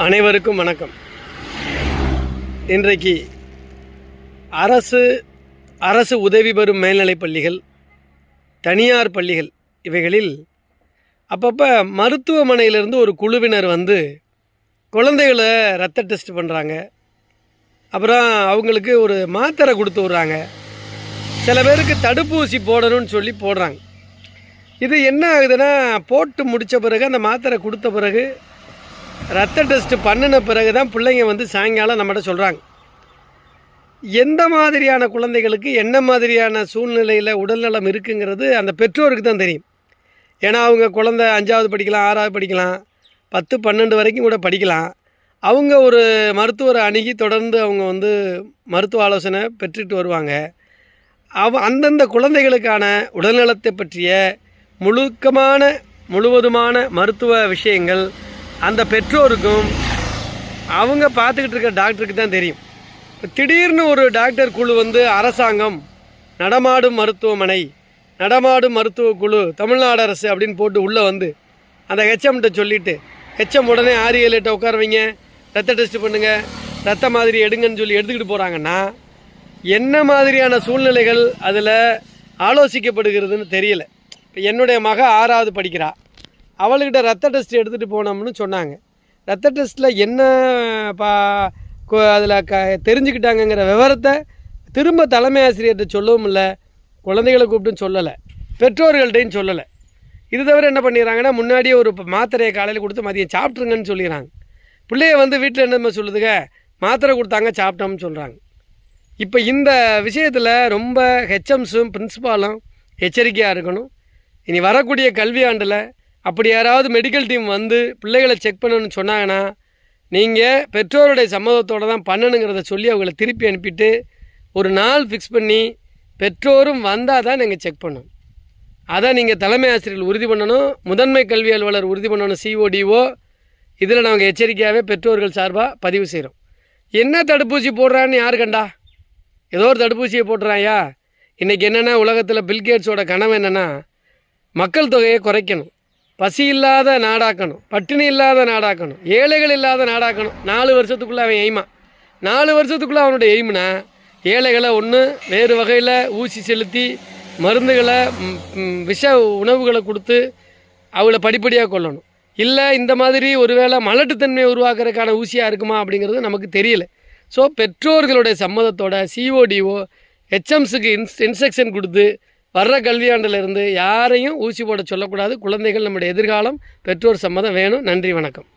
அனைவருக்கும் வணக்கம். இன்றைக்கு அரசு உதவி பெறும் மேல்நிலைப் பள்ளிகள், தனியார் பள்ளிகள் இவைகளில் அப்பப்போ மருத்துவமனையிலிருந்து ஒரு குழுவினர் வந்து குழந்தைகளை ரத்த டெஸ்ட் பண்ணுறாங்க. அப்புறம் அவங்களுக்கு ஒரு மாத்திரை கொடுத்து விட்றாங்க. சில பேருக்கு தடுப்பூசி போடணும்னு சொல்லி போடுறாங்க. இது என்ன ஆகுதுன்னா, போட்டு முடித்த பிறகு அந்த மாத்திரை கொடுத்த பிறகு ரத்த டெஸ்ட்டு பண்ணின பிறகு தான் பிள்ளைங்க வந்து சாயங்காலம் நம்மகிட்ட சொல்கிறாங்க. எந்த மாதிரியான குழந்தைகளுக்கு என்ன மாதிரியான சூழ்நிலையில் உடல்நலம் இருக்குங்கிறது அந்த பெற்றோருக்கு தான் தெரியும். ஏன்னா அவங்க குழந்தை 5ஆவது படிக்கலாம், 6ஆவது படிக்கலாம், 10, 12 வரைக்கும் கூட படிக்கலாம். அவங்க ஒரு மருத்துவரை அணுகி தொடர்ந்து அவங்க வந்து மருத்துவ ஆலோசனை பெற்றுட்டு வருவாங்க. அந்தந்த குழந்தைகளுக்கான உடல்நலத்தை பற்றிய முழுவதுமான மருத்துவ விஷயங்கள் அந்த பெற்றோருக்கும் அவங்க பார்த்துக்கிட்டு இருக்க டாக்டருக்கு தான் தெரியும். இப்போ திடீர்னு ஒரு டாக்டர் குழு வந்து அரசாங்கம் நடமாடும் மருத்துவமனை, நடமாடும் மருத்துவ குழு, தமிழ்நாடு அரசு அப்படின்னு போட்டு உள்ளே வந்து அந்த ஹெச்எம்கிட்ட சொல்லிவிட்டு, ஹெச்எம் உடனே 6-7 உட்கார வைங்க, ரத்த டெஸ்ட் பண்ணுங்கள், ரத்த மாதிரி எடுங்கன்னு சொல்லி எடுத்துக்கிட்டு போகிறாங்கன்னா என்ன மாதிரியான சூழ்நிலைகள் அதில் ஆலோசிக்கப்படுகிறதுன்னு தெரியல. இப்போ என்னுடைய மக 6ஆவது படிக்கிறா. அவளுக்கிட்ட ரத்த டெஸ்ட் எடுத்துகிட்டு போனோம்னு சொன்னாங்க. ரத்த டெஸ்ட்டில் என்ன அதில் தெரிஞ்சுக்கிட்டாங்கங்கிற விவரத்தை திரும்ப தலைமை ஆசிரியர்கிட்ட சொல்லவும் இல்லை, குழந்தைகளை கூப்பிட்டுன்னு சொல்லலை, பெற்றோர்கள்ட்டையும் சொல்லலை. இது தவிர என்ன பண்ணிடுறாங்கன்னா, முன்னாடியே ஒரு மாத்திரையை காலையில் கொடுத்து மதியம் சாப்பிட்ருங்கன்னு சொல்லிடுறாங்க. பிள்ளைய வந்து வீட்டில் என்னமா சொல்லுதுங்க, மாத்திரை கொடுத்தாங்க சாப்பிட்டோம்னு சொல்கிறாங்க. இப்போ இந்த விஷயத்தில் ரொம்ப ஹெச்எம்ஸும் பிரின்சிபாலும் எச்சரிக்கையாக இருக்கணும். இனி வரக்கூடிய கல்வியாண்டில் அப்படி யாராவது மெடிக்கல் டீம் வந்து பிள்ளைகளை செக் பண்ணணும்னு சொன்னாங்கன்னா, நீங்கள் பெற்றோருடைய சம்மதத்தோடு தான் பண்ணணுங்கிறத சொல்லி அவங்கள திருப்பி அனுப்பிட்டு ஒரு நாள் ஃபிக்ஸ் பண்ணி பெற்றோரும் வந்தால் தான் நீங்கள் செக் பண்ணணும். அதை நீங்கள் தலைமை ஆசிரியர்கள் உறுதி பண்ணணும், முதன்மை கல்வி அலுவலர் உறுதி பண்ணணும், சிஓடிஓ. இதில் நாங்கள் எச்சரிக்கையாகவே பெற்றோர்கள் சார்பாக பதிவு செய்கிறோம். என்ன தடுப்பூசி போடுறான்னு யார் கண்டா? ஏதோ ஒரு தடுப்பூசியை போட்டுறாயா? இன்றைக்கி என்னென்னா, உலகத்தில் பில்கேட்ஸோட கனவு என்னென்னா, மக்கள் தொகையை குறைக்கணும், பசி இல்லாத நாடாக்கணும், பட்டினி இல்லாத நாடாக்கணும், ஏழைகள் இல்லாத நாடாக்கணும். 4 வருஷத்துக்குள்ளே அவன் எய்மா. 4 வருஷத்துக்குள்ளே அவனுடைய எய்ம்னா, ஏழைகளை ஒன்று வேறு வகையில் ஊசி செலுத்தி மருந்துகளை விஷ உணவுகளை கொடுத்து அவளை படிப்படியாக கொள்ளணும். இல்லை இந்த மாதிரி ஒருவேளை மலட்டுத்தன்மையை உருவாக்குறதுக்கான ஊசியாக இருக்குமா அப்படிங்கிறது நமக்கு தெரியல. ஸோ பெற்றோர்களுடைய சம்மதத்தோட சிஓடிஓ ஹெச்எம்ஸுக்கு இன்ஸ்ட்ரக்ஷன் கொடுத்து வர்ற கல்வியாண்டிலிருந்து யாரையும் ஊசி போட சொல்லக்கூடாது. குழந்தைகள் நம்முடைய எதிர்காலம், பெற்றோர் சம்மதம் வேணும். நன்றி, வணக்கம்.